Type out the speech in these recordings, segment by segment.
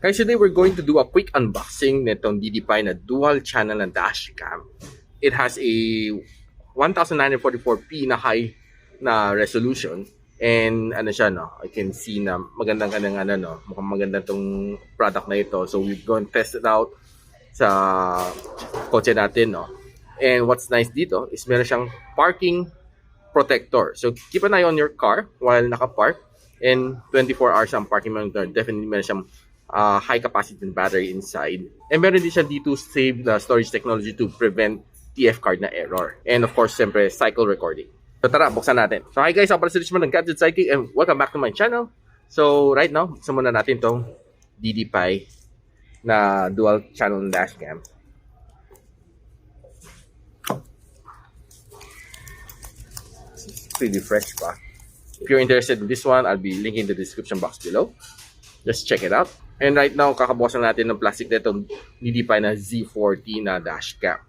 Guys, today we're going to do a quick unboxing nitong DDPAI na dual channel na dashcam. It has a 1944P na high na resolution, and ano siya, no, I can see na magandang mukhang maganda tong product na ito. So we're going to test it out sa kotse natin, no. And what's nice dito is meron siyang parking protector. So keep an eye on your car while naka-park, and 24 hours ang parking monitor. Definitely meron siyang high capacity battery inside. And meron din siya dito save the storage technology to prevent TF card na error. And of course, siyempre, cycle recording. So tara, buksan natin. So hi guys, ako pala si Richmond ng Gadget Sidekick and welcome back to my channel. So right now, buksan muna natin tong DDPAI na dual channel dashcam. It's pretty fresh pa. If you're interested in this one, I'll be linking the description box below. Just check it out. And right now, kakabukasan natin ng plastic na itong DDPAI na Z40 na dashcam.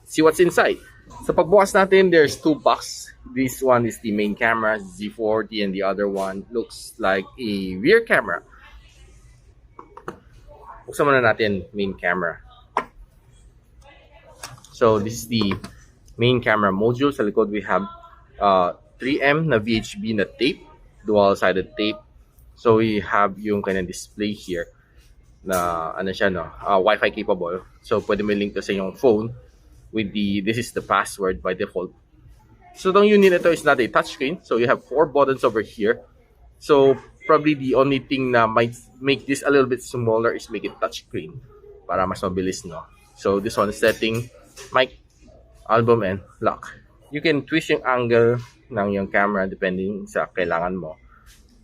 See what's inside. Sa pagbukas natin, there's two boxes. This one is the main camera, Z40, and the other one looks like a rear camera. Buksan muna natin main camera. So this is the main camera module. Sa likod, we have 3M na VHB na tape, dual-sided tape. So we have yung kanyang display here na ano siya, no, Wi-Fi capable. So pwede mo link to sa inyong phone with this is the password by default. So itong unit ito is not a touchscreen. So you have 4 buttons over here. So probably the only thing na might make this a little bit smaller is make it touchscreen para mas mabilis, no. So this one is setting, mic, album, and lock. You can twist yung angle ng yung camera depending sa kailangan mo.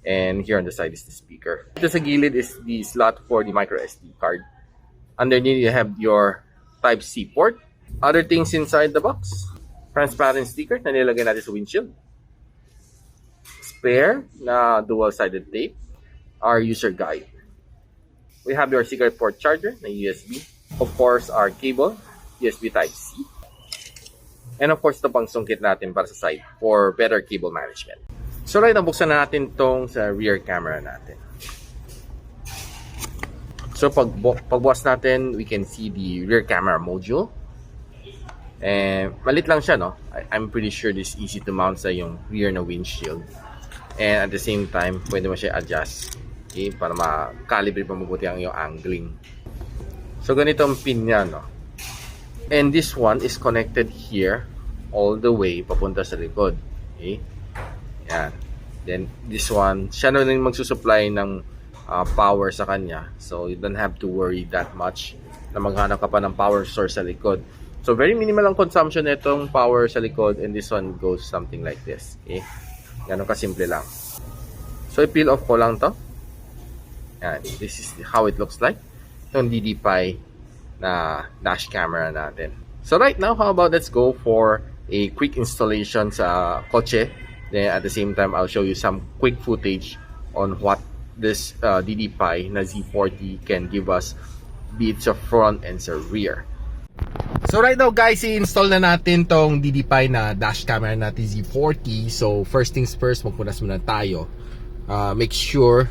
And here on the side is the speaker. Dito sa gilid is the slot for the micro SD card. Underneath you have your Type-C port. Other things inside the box: transparent sticker na nilagay natin sa windshield, spare na dual-sided tape, our user guide. We have your cigarette port charger na USB. Of course, our cable, USB Type-C. And of course, ito pang sungkit natin para sa side for better cable management. So right, nabuksan na natin tong sa rear camera natin. So pagbukas natin, we can see the rear camera module. And malit lang siya, no? I'm pretty sure this is easy to mount sa yung rear na windshield. And at the same time, pwede mo siya adjust, okay, para makalibrate pa mabuti ang yung angling. So ganito ang pin niya, no? And this one is connected here all the way papunta sa likod. Okay? Yan. Then this one, siya na rin magsusupply ng power sa kanya. So you don't have to worry that much na maghanap ka pa ng power source sa likod. So very minimal ang consumption nitong power sa likod, and this one goes something like this. Okay? Ganun kasimple lang. So i-peel off ko lang to. Yan. This is how it looks like. Itong DDPAI na dash camera natin. So right now, how about let's go for a quick installation sa kotse. Then at the same time, I'll show you some quick footage on what this DDPAI na Z40 can give us, be it sa front and sa rear. So right now guys, i-install na natin tong DDPAI na dash camera natin Z40. So first things first, magpunas muna tayo. Make sure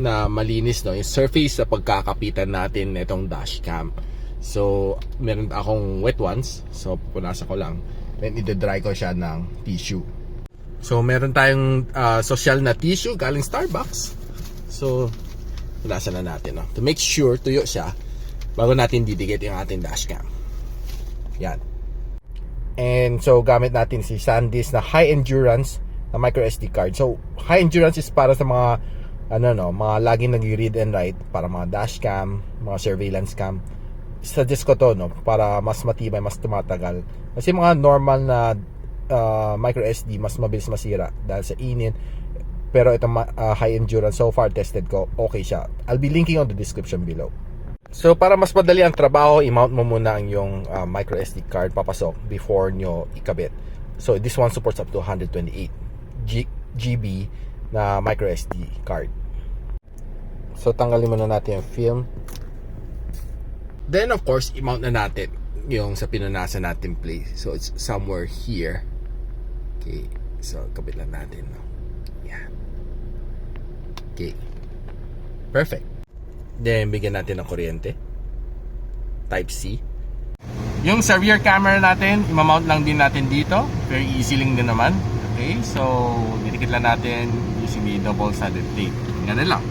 na malinis, no, yung surface sa pagkakapitan natin nitong dashcam. So meron akong wet ones, so punasan ko lang, then i-dry ko siya ng tissue. So meron tayong social na tissue galing Starbucks. So punasan na natin, no, to make sure tuyo siya bago natin didikit yung ating dashcam. Yan. And so gamit natin si SanDisk na high endurance na micro SD card. So high endurance is para sa mga mga laging nag-read and write, para mga dashcam, mga surveillance cam. Suggest ko to, no, para mas matibay, mas tumatagal. Kasi mga normal na micro SD mas mabilis masira dahil sa init. Pero itong high endurance, so far tested ko, okay siya. I'll be linking on the description below. So para mas madali ang trabaho, i-mount mo muna ang yung micro SD card papasok before nyo ikabit. So this one supports up to 128 GB na micro SD card. So tanggalin muna natin yung film. Then of course, i-mount na natin yung sa pinunasan natin place. So it's somewhere here. Okay, so kabit lang natin, no? Yeah. Okay, perfect. Then bigyan natin ng kuryente. Type C. Yung sa rear camera natin, imamount lang din natin dito. Very easy lang din naman. Okay, so didikit lang natin using the double-sided tape. Ganun lang.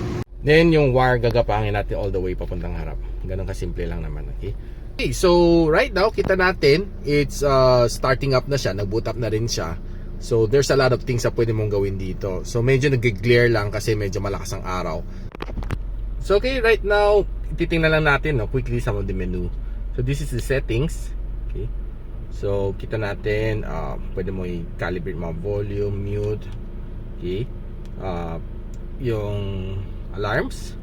Then yung wire gagapangin natin all the way papuntang harap. Ganun kasimple lang naman. Okay. Okay, so right now kita natin it's starting up na siya, nag-boot up na rin siya. So there's a lot of things na pwede mong gawin dito. So medyo nag-glare lang kasi medyo malakas ang araw. So okay, right now titingnan lang natin quickly some of the menu. So this is the settings. Okay. So kita natin pwede mo i-calibrate mga volume, mute. Okay. Yung alarms.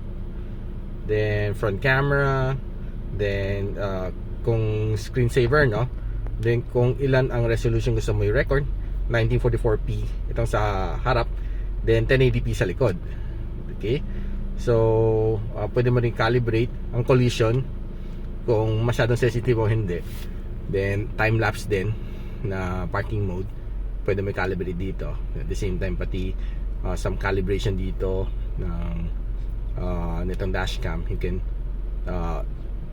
Then front camera. Then kung screensaver Then kung ilan ang resolution gusto mo i-record, 1944P itong sa harap. Then 1080p sa likod. Okay. So pwede mo rin calibrate ang collision kung masyadong sensitive o hindi. Then time-lapse din na parking mode, pwede may calibrate dito. At the same time pati some calibration dito ng nitong dashcam. You can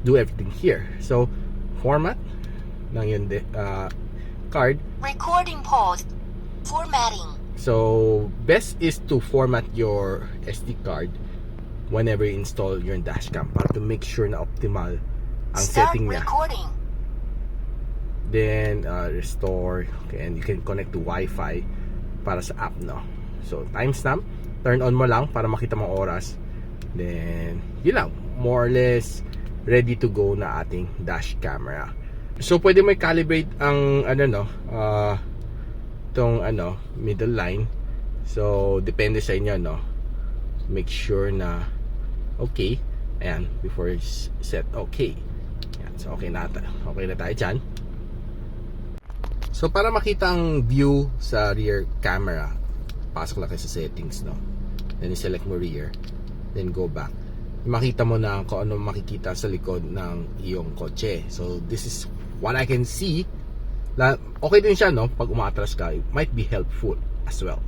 do everything here. So format ng yung card. Recording paused. Formatting. So best is to format your SD card whenever you install your dashcam para to make sure na optimal ang setting niya. Recording. Then restore. Okay, and you can connect to Wi-Fi para sa app So timestamp, turn on mo lang para makita mo oras. Then yun lang, more or less ready to go na ating dash camera. So pwede mo i-calibrate ang tong middle line. So depende sa inyo Make sure na okay. Ayan, before set okay. Ayan, so okay na tayo dyan. So para makita ang view sa rear camera, pasok lang kayo sa settings Then i-select mo rear. Then go back. Makita mo na kung ano makikita sa likod ng iyong kotse. So this is what I can see. Okay din siya pag umaatras ka. It might be helpful as well.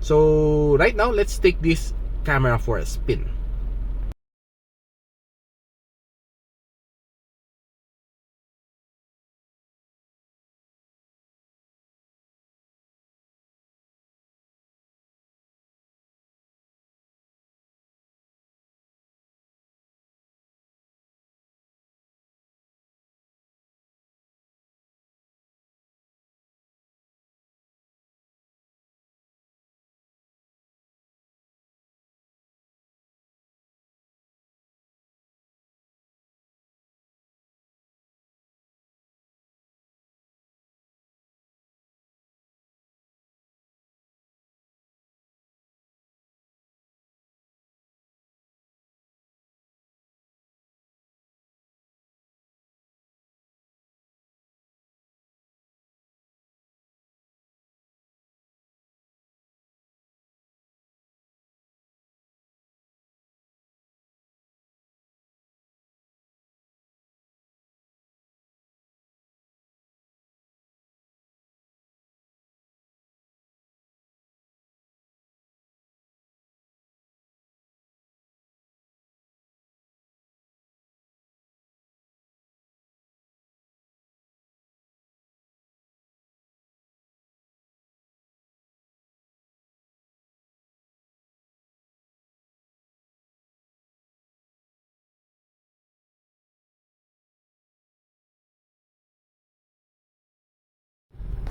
So right now, let's take this camera for a spin.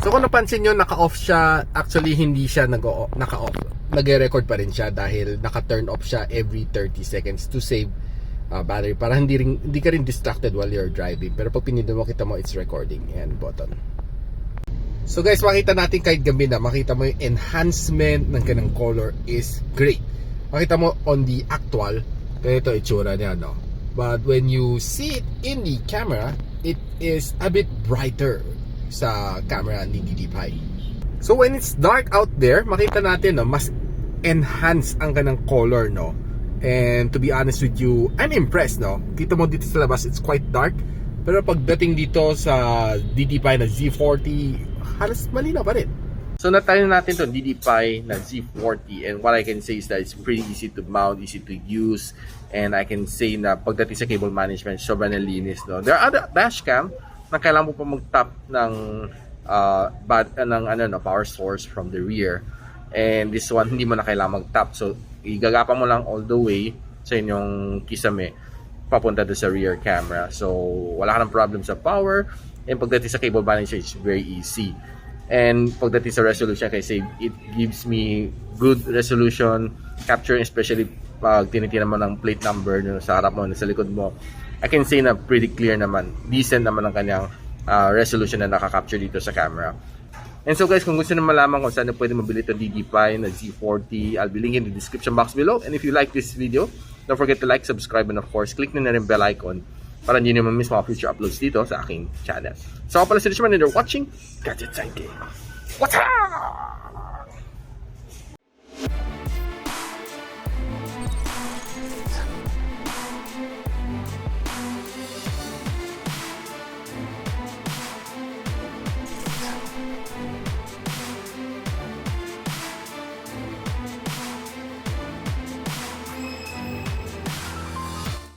So kung napansin nyo, naka-off siya. Actually, hindi siya naka-off. Nag-record pa rin siya dahil naka-turn off siya every 30 seconds to save battery. Para hindi ka rin distracted while you're driving. Pero pag pinindot mo, kita mo it's recording. Ayan, button. So guys, makita natin kahit gabi na, makita mo yung enhancement ng kanang color is great. Makita mo on the actual, ito itsura niya, But when you see it in the camera, it is a bit brighter sa camera ni DDPAI. So when it's dark out there, makita natin mas enhance ang kanang color And to be honest with you, I'm impressed Kita mo dito sa labas, it's quite dark. Pero pagdating dito sa DDPAI na Z40, halos malinaw pa rin. So natry natin to DDPAI na Z40, and what I can say is that it's pretty easy to mount, easy to use, and I can say na pagdating sa cable management, sobrang nalinis, no? There are other dashcam na kailangan mo pa mag-tap ng power source from the rear, and this one hindi mo na kailangan mag-tap. So igagapa mo lang all the way sa inyong kisame papunta doon sa rear camera. So wala ka ng problem sa power, and pagdating sa cable management, it's very easy. And pagdating sa resolution, kasi it gives me good resolution capturing, especially pag tinitingnan mo ng plate number sa harap mo, sa likod mo. I can say na pretty clear naman, decent naman ang kanyang resolution na nakaka-capture dito sa camera. And so guys, kung gusto nyo malaman kung saan na pwede mabili ito DDPAI na Z40, I'll be linking in the description box below. And if you like this video, don't forget to like, subscribe, and of course, click na rin bell icon para hindi nyo ma-miss mga future uploads dito sa aking channel. So ako pala si Richman and you're watching Gadget Sidekick. What's up?